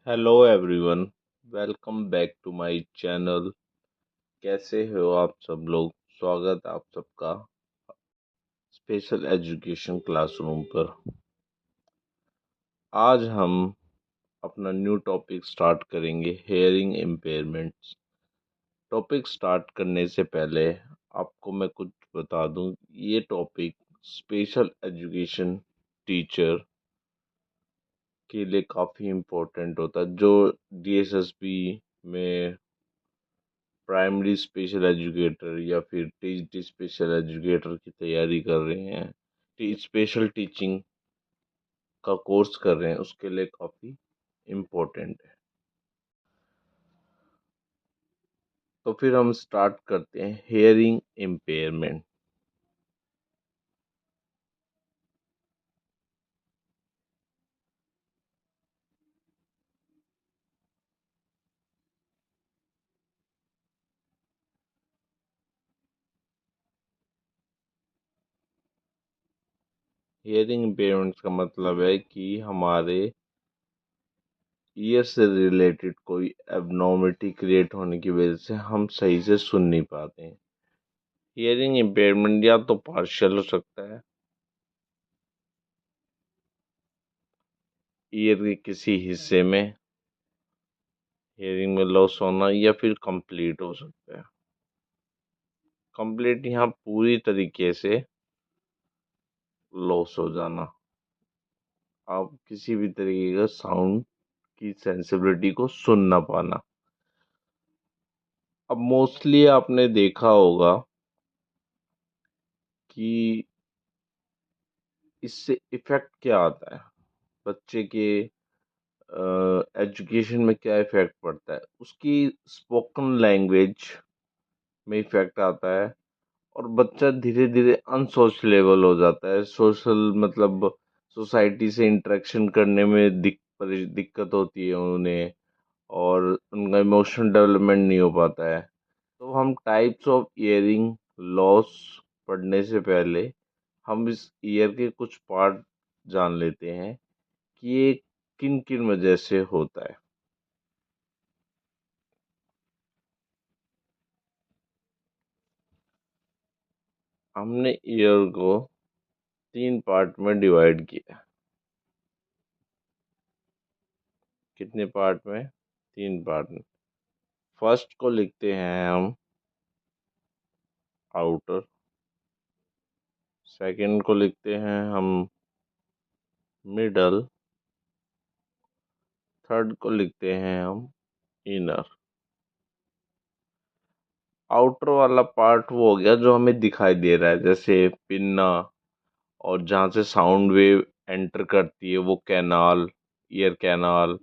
Hello everyone. Welcome back to my channel. कैसे हो आप सब लोग? स्वागत है आप सबका स्पेशल एजुकेशन क्लासरूम पर। आज हम अपना न्यू टॉपिक स्टार्ट करेंगे, हेयरिंग इम्पेयरमेंट्स। टॉपिक स्टार्ट करने से पहले आपको मैं कुछ बता दूं। ये टॉपिक स्पेशल एजुकेशन टीचर के लिए काफ़ी इम्पोर्टेंट होता है, जो डीएसएसपी में प्राइमरी स्पेशल एजुकेटर या फिर टीजीटी स्पेशल एजुकेटर की तैयारी कर रहे हैं, स्पेशल टीचिंग का कोर्स कर रहे हैं, उसके लिए काफ़ी इम्पोर्टेंट है। तो फिर हम स्टार्ट करते हैं, हेयरिंग इम्पेयरमेंट। हेयरिंग इम्पेयरमेंट का मतलब है कि हमारे ईयर से रिलेटेड कोई एबनॉर्मिटी क्रिएट होने की वजह से हम सही से सुन नहीं पाते हैं। हियरिंग इम्पेयरमेंट या तो पार्शियल हो सकता है, ईयर के किसी हिस्से में हियरिंग में लॉस होना, या फिर कंप्लीट हो सकता है। कंप्लीट यहाँ पूरी तरीके से लॉस हो जाना, आप किसी भी तरीके का साउंड की सेंसिबिलिटी को सुन ना पाना। अब मोस्टली आपने देखा होगा कि इससे इफेक्ट क्या आता है, बच्चे के एजुकेशन में क्या इफेक्ट पड़ता है, उसकी स्पोकन लैंग्वेज में इफेक्ट आता है। और बच्चा धीरे धीरे अनसोशलेबल हो जाता है। सोशल मतलब सोसाइटी से इंटरेक्शन करने में दिक्कत होती है उन्हें, और उनका इमोशनल डेवलपमेंट नहीं हो पाता है। तो हम टाइप्स ऑफ ईयरिंग लॉस पढ़ने से पहले हम इस ईयर के कुछ पार्ट जान लेते हैं कि ये किन किन वजह से होता है। हमने ईयर को 3 पार्ट में डिवाइड किया। कितने पार्ट में? 3 पार्ट में। फर्स्ट को लिखते हैं हम आउटर, सेकंड को लिखते हैं हम मिडल, थर्ड को लिखते हैं हम इनर। आउटर वाला पार्ट वो हो गया जो हमें दिखाई दे रहा है, जैसे पिन्ना, और जहाँ से साउंड वेव एंटर करती है वो कैनाल, ईयर कैनाल।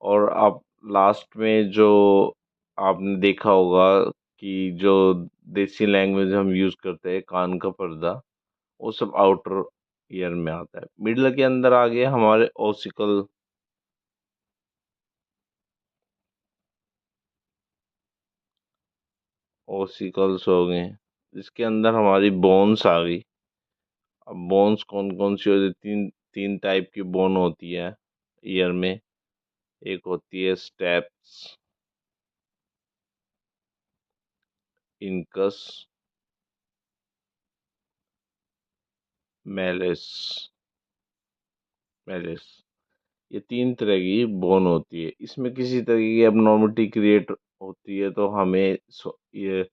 और आप लास्ट में जो आपने देखा होगा कि जो देसी लैंग्वेज हम यूज़ करते हैं, कान का पर्दा, वो सब आउटर ईयर में आता है। मिडल के अंदर आ गए हमारे ओसिकल, ओसिकल्स हो गए, जिसके अंदर हमारी बोन्स आ गई। अब बोन्स कौन कौन सी होती है? तीन तीन टाइप की बोन होती है ईयर में। एक होती है स्टेप्स, इनकस, मेलिस, मेलिस। ये 3 तरह की बोन होती है। इसमें किसी तरह की एबनॉर्मिटी क्रिएट होती है तो हमें ये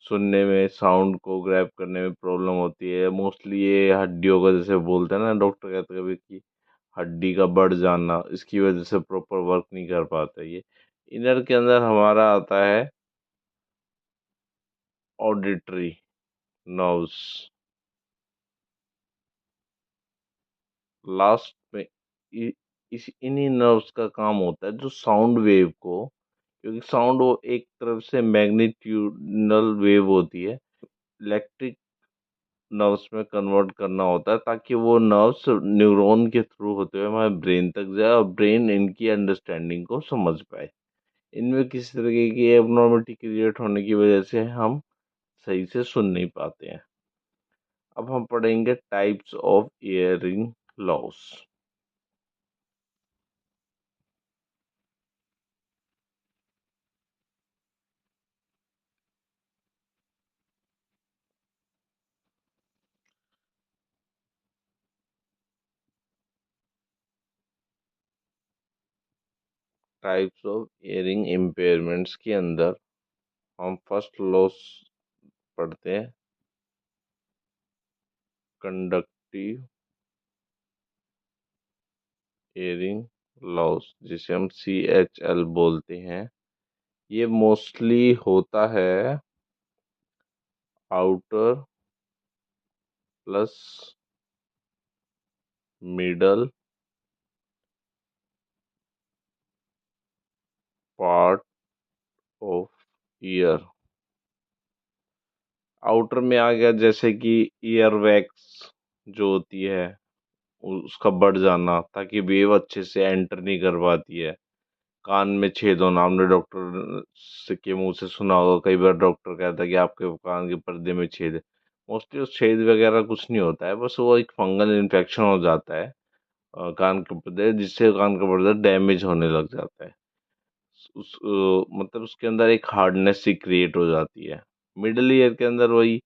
सुनने में, साउंड को ग्रैब करने में प्रॉब्लम होती है। मोस्टली ये हड्डियों का, जैसे बोलते हैं ना, डॉक्टर कहते हैं कभी कि हड्डी का बढ़ जाना, इसकी वजह से प्रॉपर वर्क नहीं कर पाता ये। इनर के अंदर हमारा आता है ऑडिटरी नर्व्स। लास्ट में इ, इस इन्हीं नर्व्स का काम होता है जो साउंड वेव को, क्योंकि साउंड वो एक तरफ से मैग्नीट्यूडनल वेव होती है, इलेक्ट्रिक नर्व्स में कन्वर्ट करना होता है, ताकि वो नर्व्स न्यूरॉन के थ्रू होते हुए हमारे ब्रेन तक जाए और ब्रेन इनकी अंडरस्टैंडिंग को समझ पाए। इनमें किसी तरीके की एबनॉर्मिटी क्रिएट होने की वजह से हम सही से सुन नहीं पाते हैं। अब हम पढ़ेंगे types of hearing loss. Types of hearing impairments के अंदर हम फर्स्ट लॉस पढ़ते हैं, कंडक्टिव हियरिंग लॉस, जिसे हम CHL बोलते हैं। ये मोस्टली होता है outer plus middle part of year. Outer में आ गया जैसे कि ईयर वैक्स जो होती है उसका बढ़ जाना, ताकि वेव अच्छे से एंटर नहीं कर पाती है। कान में छेद होना, हमने डॉक्टर से के मुंह से सुना होगा, कई बार डॉक्टर कहता है कि आपके कान के पर्दे में छेद है। मोस्टली उस छेद वगैरह कुछ नहीं होता है, बस वो एक फंगल इन्फेक्शन हो जाता है कान के पर्दे, जिससे कान का पर्दा डैमेज होने लग जाता है। मतलब उसके अंदर एक हार्डनेस सी क्रिएट हो जाती है। मिडल ईयर के अंदर वही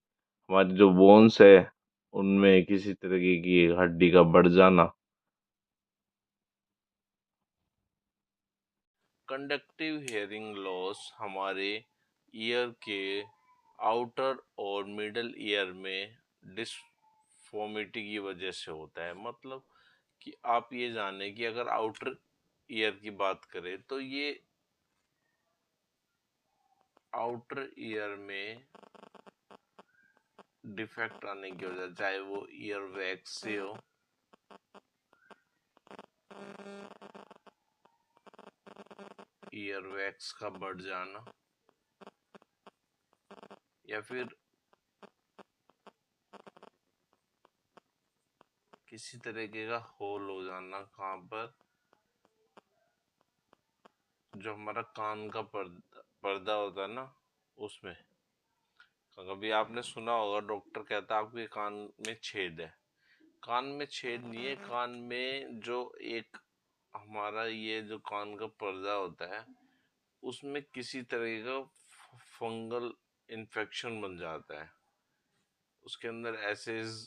हमारी जो बोन्स है उनमें किसी तरीके की हड्डी का बढ़ जाना। कंडक्टिव हियरिंग लॉस हमारे ईयर के आउटर और मिडल ईयर में डिसफॉर्मिटी की वजह से होता है। मतलब कि आप ये जाने कि अगर आउटर ईयर की बात करें तो ये आउटर ईयर में डिफेक्ट आने की वजह, चाहे वो ईयर वैक्स से हो, ईयर वैक्स का बढ़ जाना, या फिर किसी तरीके का होल हो जाना, कहाँ पर, जो हमारा कान का पर्दा होता है ना उसमें। कभी आपने सुना होगा डॉक्टर कहता है आपके कान में छेद है। कान में छेद नहीं है, कान में जो एक हमारा ये जो कान का पर्दा होता है उसमें किसी तरह का फंगल इन्फेक्शन बन जाता है। उसके अंदर एसेज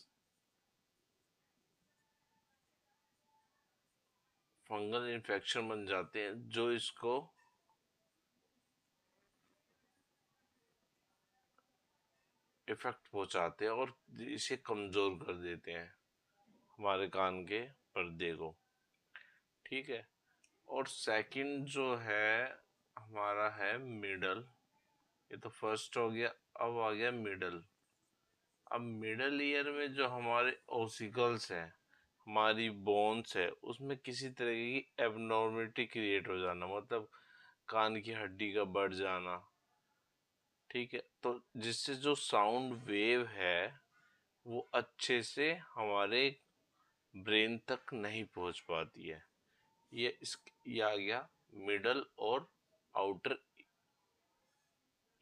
फंगल इन्फेक्शन बन जाते हैं जो इसको इफेक्ट पहुंचाते हैं और इसे कमजोर कर देते हैं, हमारे कान के पर्दे को। ठीक है। और सेकंड जो है हमारा है मिडल। ये तो फर्स्ट हो गया, अब आ गया मिडल। अब मिडल ईयर में जो हमारे ओसिकल्स हैं, हमारी बोन्स है, उसमें किसी तरह की एबनॉर्मिटी क्रिएट हो जाना, मतलब कान की हड्डी का बढ़ जाना। ठीक है। तो जिससे जो साउंड वेव है वो अच्छे से हमारे ब्रेन तक नहीं पहुंच पाती है। ये आ गया मिडल और आउटर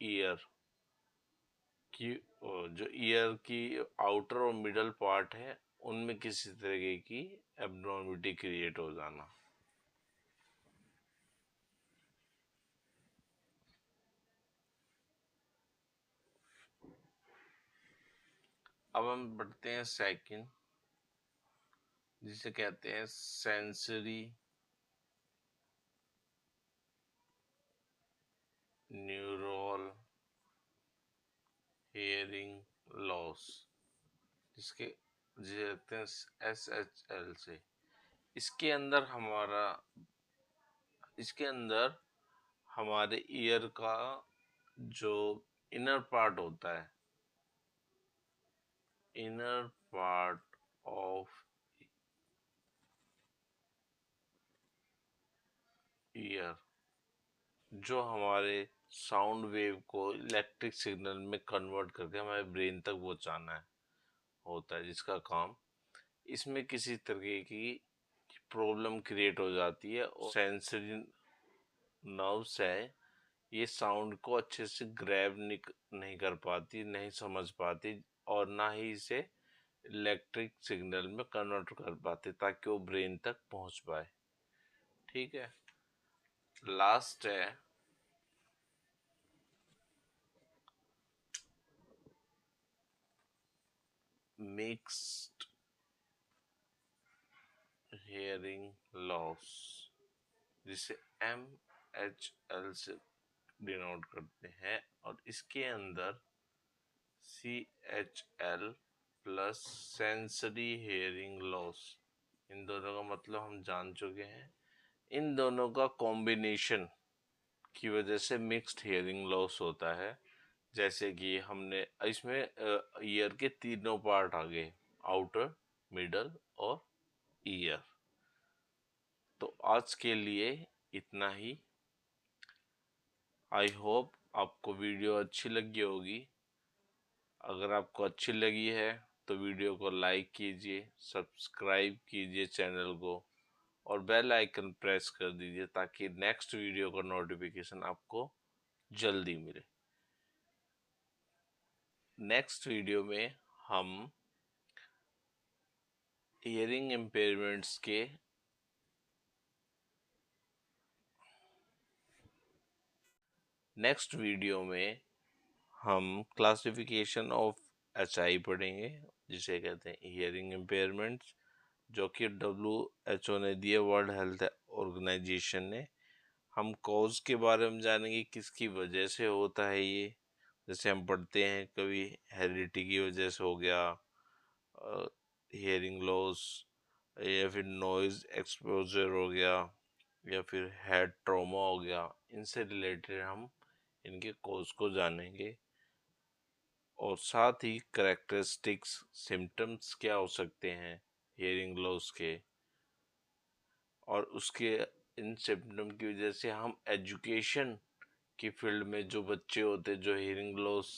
ईयर की। जो ईयर की आउटर और मिडल पार्ट है उनमें किसी तरीके की एब्नॉर्मिटी क्रिएट हो जाना। अब हम बढ़ते हैं सेकंड, जिसे कहते हैं सेंसरी न्यूरल हियरिंग लॉस, जिसके जिसे कहते हैं SHL से। इसके अंदर हमारा इसके अंदर हमारे ईयर का जो इनर पार्ट होता है, इनर पार्ट ऑफ ईयर, जो हमारे साउंड वेव को इलेक्ट्रिक सिग्नल में कन्वर्ट करके हमारे ब्रेन तक पहुंचाना है, होता है, जिसका काम, इसमें किसी तरह की प्रॉब्लम क्रिएट हो जाती है और सेंसरी नर्व्स है, ये साउंड को अच्छे से ग्रैब नहीं कर पाती, नहीं समझ पाती, और ना ही इसे इलेक्ट्रिक सिग्नल में कन्वर्ट कर पाते ताकि वो ब्रेन तक पहुंच पाए। ठीक है। लास्ट है मिक्स्ड हियरिंग लॉस, जिसे HL से डिनोट करते हैं, और इसके अंदर CHL plus sensory hearing loss, इन दोनों का मतलब हम जान चुके हैं। इन दोनों का कॉम्बिनेशन की वजह से मिक्स्ड हियरिंग लॉस होता है। जैसे कि हमने इसमें ईयर के तीनों पार्ट आ गए, आउटर, मिडल और ईयर। तो आज के लिए इतना ही। आई होप आपको वीडियो अच्छी लगी होगी। अगर आपको अच्छी लगी है तो वीडियो को लाइक कीजिए, सब्सक्राइब कीजिए चैनल को, और बेल आइकन प्रेस कर दीजिए ताकि नेक्स्ट वीडियो का नोटिफिकेशन आपको जल्दी मिले। नेक्स्ट वीडियो में हम हियरिंग इम्पेयरमेंट्स के नेक्स्ट वीडियो में हम क्लासिफिकेशन ऑफ HI पढ़ेंगे, जिसे कहते हैं हियरिंग इम्पेयरमेंट्स, जो कि WHO ने दिए, वर्ल्ड हेल्थ ऑर्गेनाइजेशन ने। हम कॉज के बारे में जानेंगे, किसकी वजह से होता है ये। जैसे हम पढ़ते हैं कभी हेरिडिटी की वजह से हो गया हियरिंग लॉस, या फिर नॉइज एक्सपोजर हो गया, या फिर हेड ट्रॉमा हो गया। इनसे रिलेटेड हम इनके कॉज को जानेंगे, और साथ ही करेक्टरिस्टिक्स, सिम्टम्स क्या हो सकते हैं हियरिंग लॉस के, और उसके इन सिम्टम की वजह से हम एजुकेशन की फील्ड में जो बच्चे होते हैं जो हियरिंग लॉस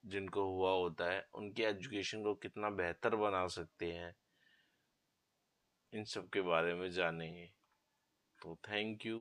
जिनको हुआ होता है, उनकी एजुकेशन को कितना बेहतर बना सकते हैं, इन सब के बारे में जानेंगे। तो थैंक यू।